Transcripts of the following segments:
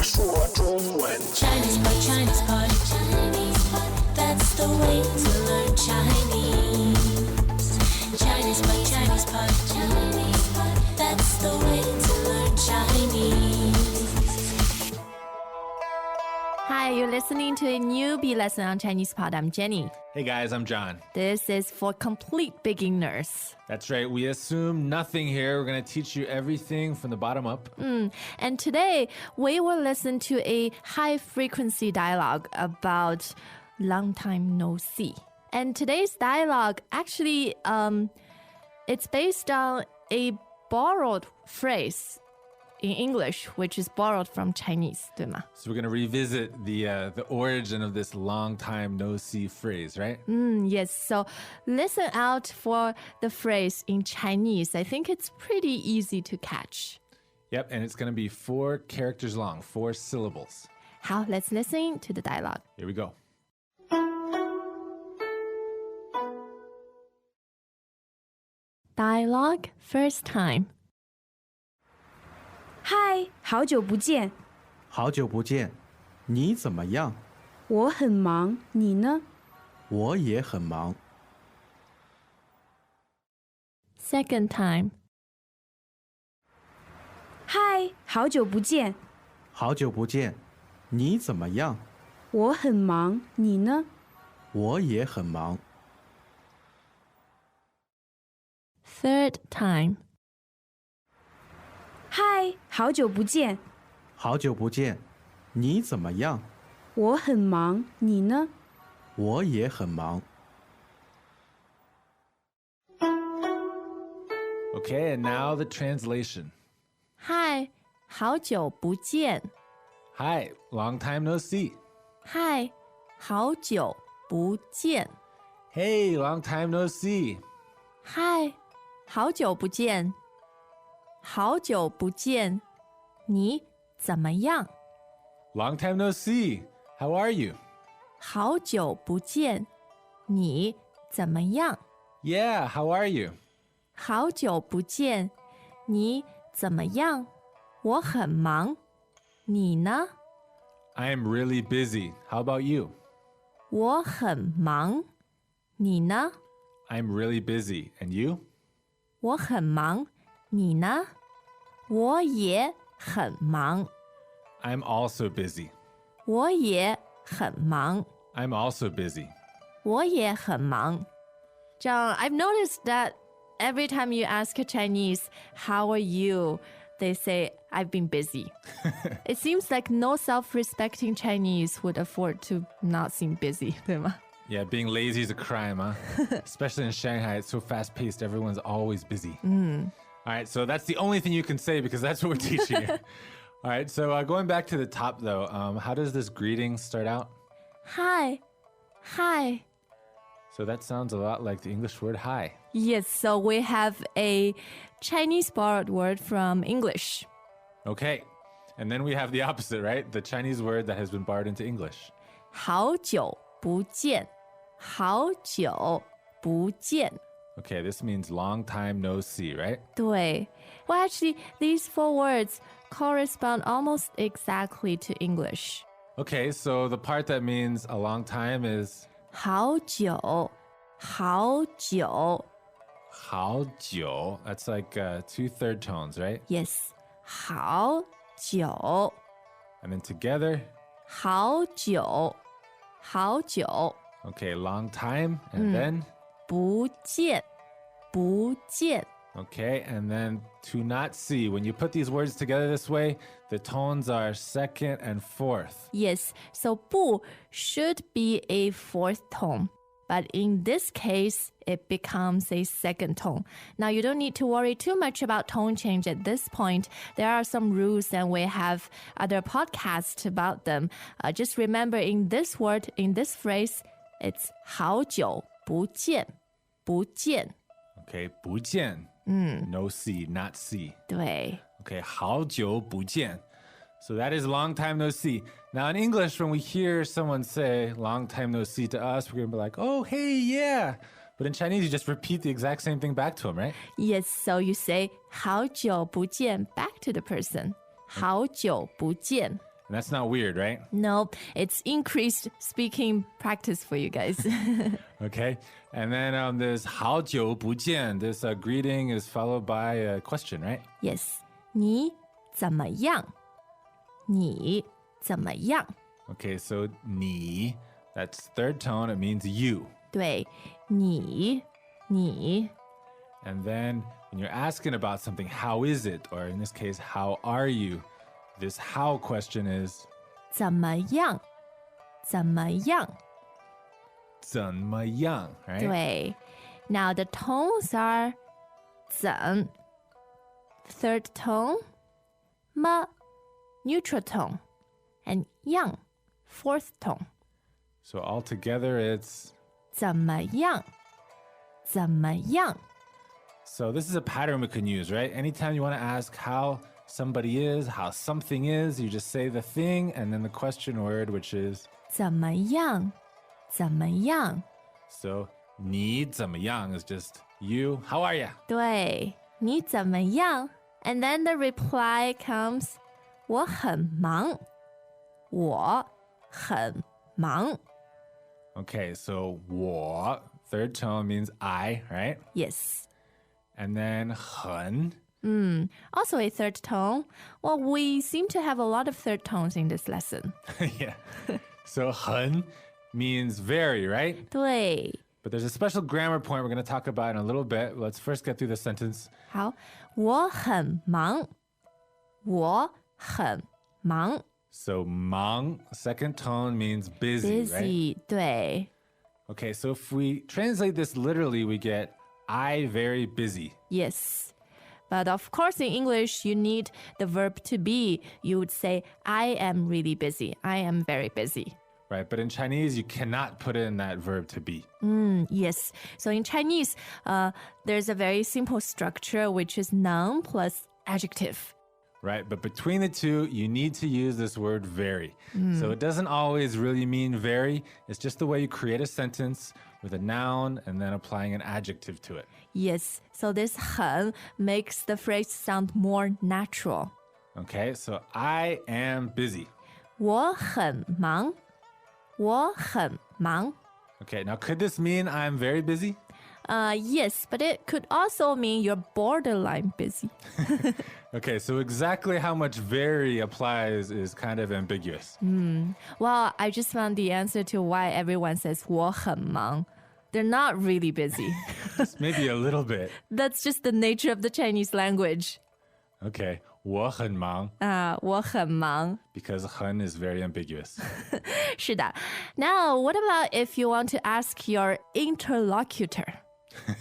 说中文。ChinesePod, ChinesePod, ChinesePod. That's the way to learn Chinese. ChinesePod, ChinesePod, ChinesePod. That's the way to learn Chinese. Hi, you're listening to a newbie lesson on ChinesePod. I'm Jenny. Hey guys, I'm John. This is for complete beginners. That's right. We assume nothing here. We're going to teach you everything from the bottom up. And today, we will listen to a high-frequency dialogue about long time no see. And today's dialogue, actually, it's based on a borrowed phrase in English, which is borrowed from Chinese, 对吗? So we're going to revisit the origin of this long time no see phrase, right? Yes, so listen out for the phrase in Chinese. I think it's pretty easy to catch. Yep, and it's going to be 4 characters long, 4 syllables. How? Let's listen to the dialogue. Here we go. Dialogue first time. 嗨，好久不见。好久不见，你怎么样？我很忙，你呢？我也很忙。Second time. 嗨，好久不见。好久不见，你怎么样？我很忙，你呢？我也很忙。Third time. 嗨，好久不见。好久不见，你怎么样？我很忙，你呢？我也很忙。Okay, and now the translation. Hi, 好久不见。 Hi, long time no see. Hi, 好久不见。 Hey, long time no see. Hi, 好久不见。好久不见，你怎么样？ Long time no see. How are you? 好久不见，你怎么样？ Yeah, how are you? 好久不见，你怎么样？我很忙，你呢？ I am really busy. How about you? 我很忙，你呢？ I'm really busy. And you? 我很忙，你呢？我也很忙， I'm also busy. 我也很忙， I'm also busy. 我也很忙。John, I've noticed that every time you ask a Chinese, how are you? They say, I've been busy. It seems like no self-respecting Chinese would afford to not seem busy, 对吗? Yeah, being lazy is a crime, huh? Especially in Shanghai, it's so fast-paced. Everyone's always busy. All right, so that's the only thing you can say because that's what we're teaching you. All right, so going back to the top, though, how does this greeting start out? Hi. Hi. So that sounds a lot like the English word hi. Yes, so we have a Chinese borrowed word from English. Okay, and then we have the opposite, right? The Chinese word that has been borrowed into English. 好久不见，好久不见。 Okay, this means long time no see, right? 对. Well, actually, these 4 words correspond almost exactly to English. Okay, so the part that means a long time is 好久，好久。好久. That's like 2 third tones, right? Yes, 好久， And then together, 好久，好久。 okay, long time, and then 不见，不见。 okay, and then to not see. When you put these words together this way, the tones are second and fourth. Yes, so 不 should be a 4th tone. But in this case, it becomes a 2nd tone. Now, you don't need to worry too much about tone change at this point. There are some rules and we have other podcasts about them. Just remember in this word, in this phrase, it's 好久不见，不见。 Okay, 不见. No see, not see. 对。 Okay, 好久不见. So that is long time no see. Now in English, when we hear someone say long time no see to us, we're going to be like, oh, hey, yeah. But in Chinese, you just repeat the exact same thing back to them, right? Yes, so you say 好久不见 back to the person. 好久不见. And that's not weird, right? Nope, it's increased speaking practice for you guys. Okay. And then there's 好久不见. This greeting is followed by a question, right? Yes. 你怎么样?你怎么样? Okay, so 你, that's third tone. It means you. 对,你 And then when you're asking about something, how is it? Or in this case, how are you? This how question is 怎么样?怎么样?怎么样, right? 对. Now the tones are 怎 third tone, 么 neutral tone, and 样 fourth tone. So altogether it's 怎么样?怎么样? So this is a pattern we can use, right? Anytime you want to ask how somebody is, how something is, you just say the thing and then the question word, which is 怎么样?怎么样? so 你怎么样 is just you. How are you? 对,你怎么样? And then the reply comes 我很忙. 我很忙. Okay, so 我 third tone means I, right? Yes. And then 很 Also a third tone. Well, we seem to have a lot of third tones in this lesson. yeah. So 很 means very, right? 对. But there's a special grammar point we're going to talk about in a little bit. Let's first get through the sentence. 好,我很忙. 我很忙. So 忙, second tone means busy, right? Busy. 对. Okay, so if we translate this literally, we get I very busy. Yes. But of course, in English, you need the verb to be. You would say, I am really busy. I am very busy. Right, but in Chinese, you cannot put in that verb to be. Yes. So in Chinese, there's a very simple structure, which is noun plus adjective. Right, but between the two, you need to use this word very. So it doesn't always really mean very. It's just the way you create a sentence with a noun and then applying an adjective to it. Yes. So this 很 makes the phrase sound more natural. Okay, so I am busy. 我很忙. 我很忙. Okay, now could this mean I'm very busy? Yes, but it could also mean you're borderline busy. Okay, so exactly how much very applies is kind of ambiguous. Well, I just found the answer to why everyone says 我很忙. They're not really busy. Just maybe a little bit. That's just the nature of the Chinese language. Okay, 我很忙我很忙. because 很 is very ambiguous. 是的. Now, what about if you want to ask your interlocutor?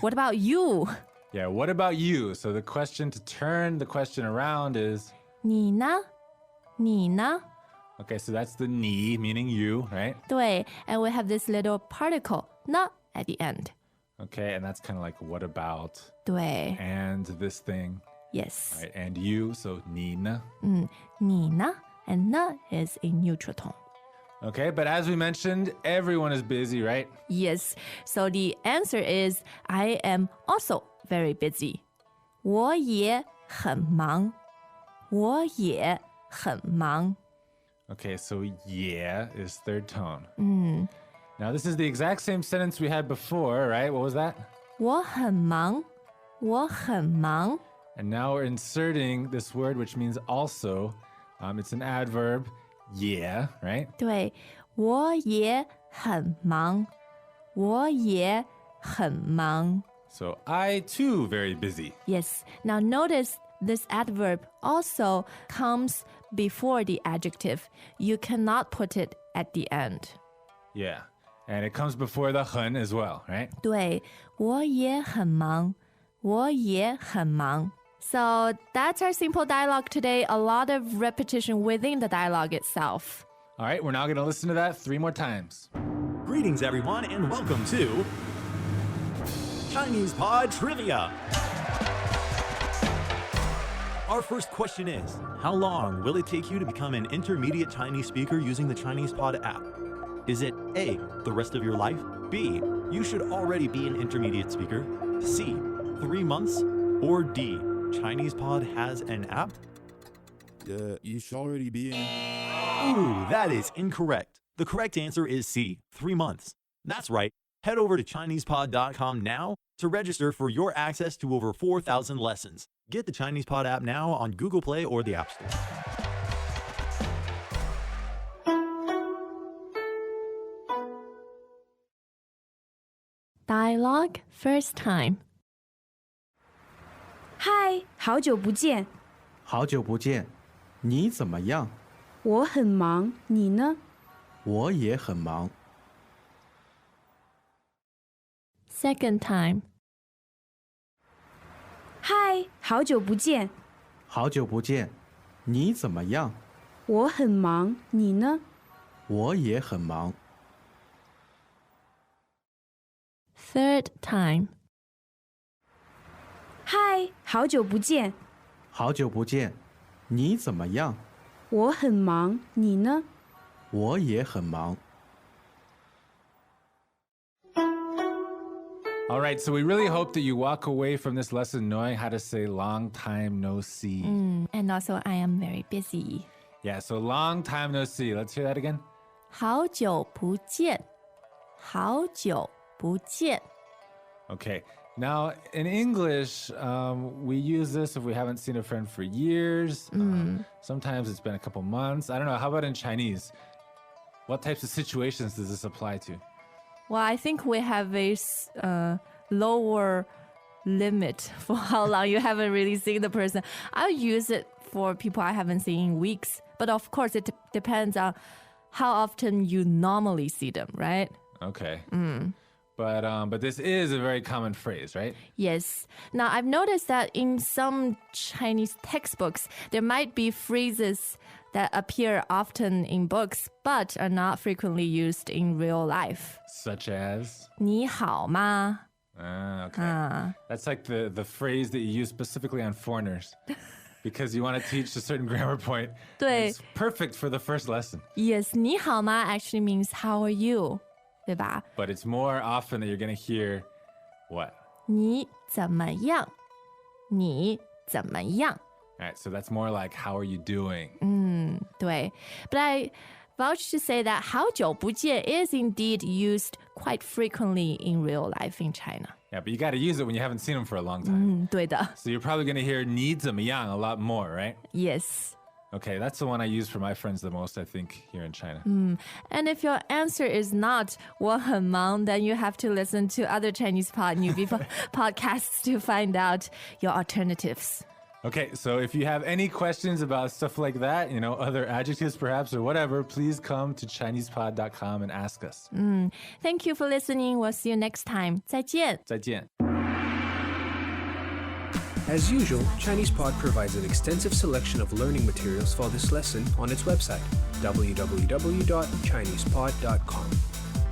What about you? Yeah, what about you? So the question to turn the question around is 你呢?你呢? okay, so that's the 你 meaning you, right? 对, and we have this little particle 呢 at the end. Okay, and that's kind of like what about 对, and this thing, yes. right? And you, so 你呢? 你呢? And 呢 is a neutral tone. Okay, but as we mentioned, everyone is busy, right? Yes. So the answer is I am also very busy. 我也很忙. 我也很忙. Okay, so yeah is third tone. Now this is the exact same sentence we had before, right? What was that? 我很忙. 我很忙. And now we're inserting this word, which means also. It's an adverb, yeah, right? 对,我也很忙. 我也很忙. So I too very busy. Yes. Now notice this adverb also comes before the adjective. You cannot put it at the end. Yeah. And it comes before the 很 as well, right? 对,我也很忙. 我也很忙. So that's our simple dialogue today. A lot of repetition within the dialogue itself. All right, we're now going to listen to that 3 more times. Greetings, everyone, and welcome to ChinesePod Trivia. Our first question is, how long will it take you to become an intermediate Chinese speaker using the ChinesePod app? Is it A, the rest of your life? B, you should already be an intermediate speaker? C, 3 months? Or D, ChinesePod has an app? You should already be in. Ooh, that is incorrect. The correct answer is C, 3 months. That's right. Head over to ChinesePod.com now to register for your access to over 4,000 lessons. Get the ChinesePod app now on Google Play or the App Store. Dialogue first time. 嗨，好久不见，好久不见，你怎么样？我很忙，你呢？我也很忙。 Second time. 嗨，好久不见，好久不见，你怎么样？我很忙，你呢？我也很忙。 Third time. 嗨，好久不见，好久不见，你怎么样？我很忙，你呢？我也很忙。 All right, so we really hope that you walk away from this lesson knowing how to say long time no see. And also, I am very busy. Yeah, so long time no see. Let's hear that again. 好久不见，好久不见。 Okay. Now, in English, we use this if we haven't seen a friend for years. Sometimes it's been a couple months. I don't know. How about in Chinese? What types of situations does this apply to? Well, I think we have a lower limit for how long you haven't really seen the person. I'll use it for people I haven't seen in weeks. But of course, it depends on how often you normally see them, right? Okay. But this is a very common phrase, right? Yes. Now, I've noticed that in some Chinese textbooks, there might be phrases that appear often in books but are not frequently used in real life. Such as? 你好吗? Okay. That's like the phrase that you use specifically on foreigners because you want to teach a certain grammar point. 对。 It's perfect for the first lesson. Yes, 你好吗 actually means how are you? 对吧? But it's more often that you're going to hear what? 你怎么样? 你怎么样? All right, so that's more like, how are you doing? 对. But I vouch to say that 好久不见 is indeed used quite frequently in real life in China. Yeah, but you got to use it when you haven't seen them for a long time. 对的. So you're probably going to hear 你怎么样 a lot more, right? Yes. Okay, that's the one I use for my friends the most, I think, here in China. And if your answer is not 我很忙, then you have to listen to other ChinesePod newbie podcasts to find out your alternatives. Okay, so if you have any questions about stuff like that, you know, other adjectives perhaps or whatever, please come to ChinesePod.com and ask us. Thank you for listening. We'll see you next time. 再见. 再见. As usual, ChinesePod provides an extensive selection of learning materials for this lesson on its website, www.chinesepod.com.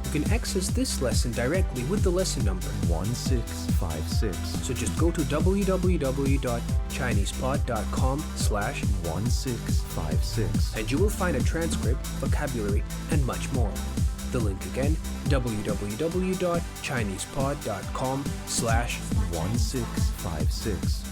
You can access this lesson directly with the lesson number 1656. So just go to www.chinesepod.com/1656 1656. and you will find a transcript, vocabulary, and much more. The link again, www.chinesepod.com/1656. 1656.